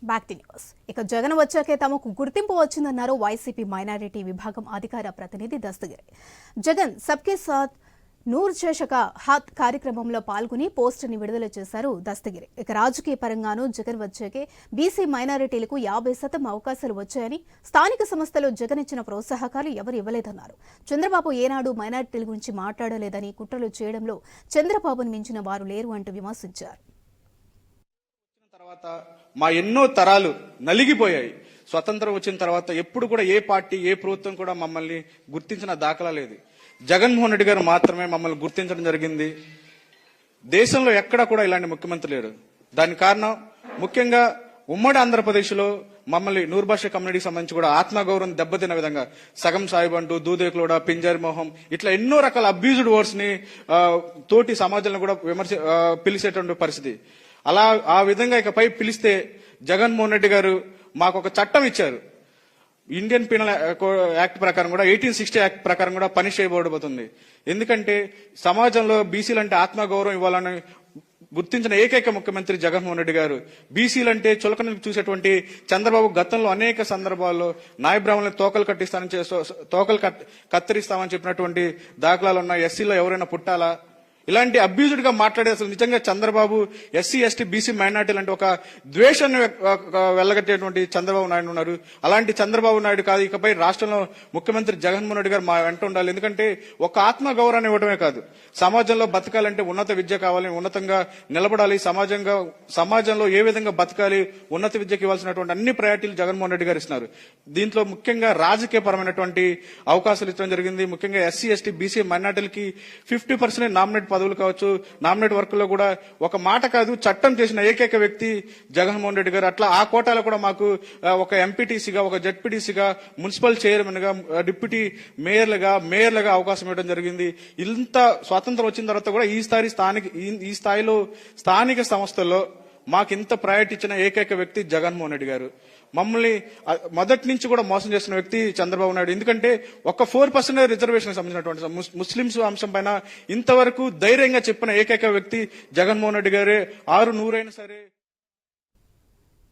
Back to news. ఇక జగన్ వచ్చాకే తమకు గుర్తింపు వచ్చిందన్నారు వైసీపీ మైనారిటీ విభాగం అధికార ప్రతినిధి దస్తగిరి. జగన్ సబ్కే సాత్ నూర్ చేషక హాత్ కార్యక్రమంలో పాల్గొని పోస్టుని విడుదల చేశారు దస్తగిరి. ఇక రాజకీయ పరంగానూ జగన్ వచ్చాకే బీసీ మైనారిటీలకు 50% అవకాశాలు వచ్చాయని, స్థానిక సంస్థలో జగన్ ఇచ్చిన ప్రోత్సాహకాలు ఎవరు ఇవ్వలేదన్నారు. చంద్రబాబు ఏనాడు మైనారిటీల గురించి మాట్లాడలేదని, కుట్రలు చేయడంలో చంద్రబాబును మించిన వారు లేరు అంటూ విమర్శించారు. తర్వాత మా ఎన్నో తరాలు నలిగిపోయాయి. స్వతంత్రం వచ్చిన తర్వాత ఎప్పుడు కూడా ఏ పార్టీ ఏ ప్రభుత్వం కూడా మమ్మల్ని గుర్తించిన దాఖలా లేదు. జగన్మోహన్ రెడ్డి గారు మాత్రమే మమ్మల్ని గుర్తించడం జరిగింది. దేశంలో ఎక్కడా కూడా ఇలాంటి ముఖ్యమంత్రి లేరు. దానికి కారణం ముఖ్యంగా ఉమ్మడి ఆంధ్రప్రదేశ్ లో మమ్మల్ని నూర్భాష కమ్యూనిటీకి సంబంధించి కూడా ఆత్మగౌరవం దెబ్బతిన్న విధంగా సగం సాయిబ్ అంటూ, దూదేకులోడ, పింజారి మొహం ఇట్లా ఎన్నో రకాల అబ్యూజ్డ్ వర్డ్స్ ని తోటి సమాజంలో కూడా పిలిచేటువంటి పరిస్థితి. అలా ఆ విధంగా ఇకపై పిలిస్తే జగన్మోహన్ రెడ్డి గారు మాకు ఒక చట్టం ఇచ్చారు. ఇండియన్ పీనల్ యాక్ట్ ప్రకారం కూడా 1860 యాక్ట్ ప్రకారం కూడా పనిష్ చేయబడబోతుంది. ఎందుకంటే సమాజంలో బీసీలంటే ఆత్మగౌరవం ఇవ్వాలని గుర్తించిన ఏకైక ముఖ్యమంత్రి జగన్మోహన్ రెడ్డి గారు. బీసీలంటే చులకన చూసేటువంటి చంద్రబాబు గతంలో అనేక సందర్భాల్లో నాయ బ్రాహ్మణులను తోకలు కత్తిరిస్తామని చెప్పినటువంటి దాఖలాలు ఉన్నాయి. ఎస్సీలో ఎవరైనా పుట్టాలా? ఇలాంటి అబ్యూజ్డ్ గా మాట్లాడే అసలు నిజంగా చంద్రబాబు ఎస్సీ ఎస్టీ బీసీ మైనార్టీలు అంటే ఒక ద్వేషాన్ని వెళ్ళగట్టేటువంటి చంద్రబాబు నాయుడు ఉన్నారు. అలాంటి చంద్రబాబు నాయుడు కాదు ఇకపై రాష్ట్రంలో ముఖ్యమంత్రి జగన్మోహన్ రెడ్డి గారు మా వెంట ఉండాలి. ఎందుకంటే ఒక ఆత్మ గౌరవాన్ని ఇవ్వడమే కాదు, సమాజంలో బతకాలంటే ఉన్నత విద్య కావాలి, ఉన్నతంగా నిలబడాలి, సమాజంలో ఏ విధంగా బతకాలి, ఉన్నత విద్యకి ఇవ్వాల్సినటువంటి అన్ని ప్రయారిటీలు జగన్మోహన్ రెడ్డి గారు ఇస్తున్నారు. దీంట్లో ముఖ్యంగా రాజకీయ పరమైనటువంటి అవకాశాలు ఇవ్వడం జరిగింది. ముఖ్యంగా ఎస్సీ ఎస్టీ బీసీ మైనార్టీలకి 50% నామినేట్ పదవులు కావచ్చు, నామినేట్ వర్క్ లో కూడా ఒక మాట కాదు చట్టం చేసిన ఏకైక వ్యక్తి జగన్మోహన్ రెడ్డి గారు. అట్లా ఆ కోటాలో కూడా మాకు ఒక ఎంపీటీసీగా, ఒక జెడ్పీటీసీగా, మున్సిపల్ చైర్మన్ గా, డిప్యూటీ మేయర్లుగా అవకాశం ఇవ్వడం జరిగింది. ఇంత స్వాతంత్రం వచ్చిన తర్వాత కూడా ఈ స్థాయిలో స్థానిక సంస్థల్లో మాకు ఇంత ప్రయారిటీ ఇచ్చిన ఏకైక వ్యక్తి జగన్మోహన్ రెడ్డి గారు. మమ్మల్ని మొదటి నుంచి కూడా మోసం చేస్తున్న వ్యక్తి చంద్రబాబు నాయుడు. ఎందుకంటే ఒక 4% రిజర్వేషన్ సంబంధించినటువంటి ముస్లింస్ అంశం పైన ఇంతవరకు ధైర్యంగా చెప్పిన ఏకైక వ్యక్తి జగన్మోహన్ రెడ్డి గారే. 6 100 అయినా సరే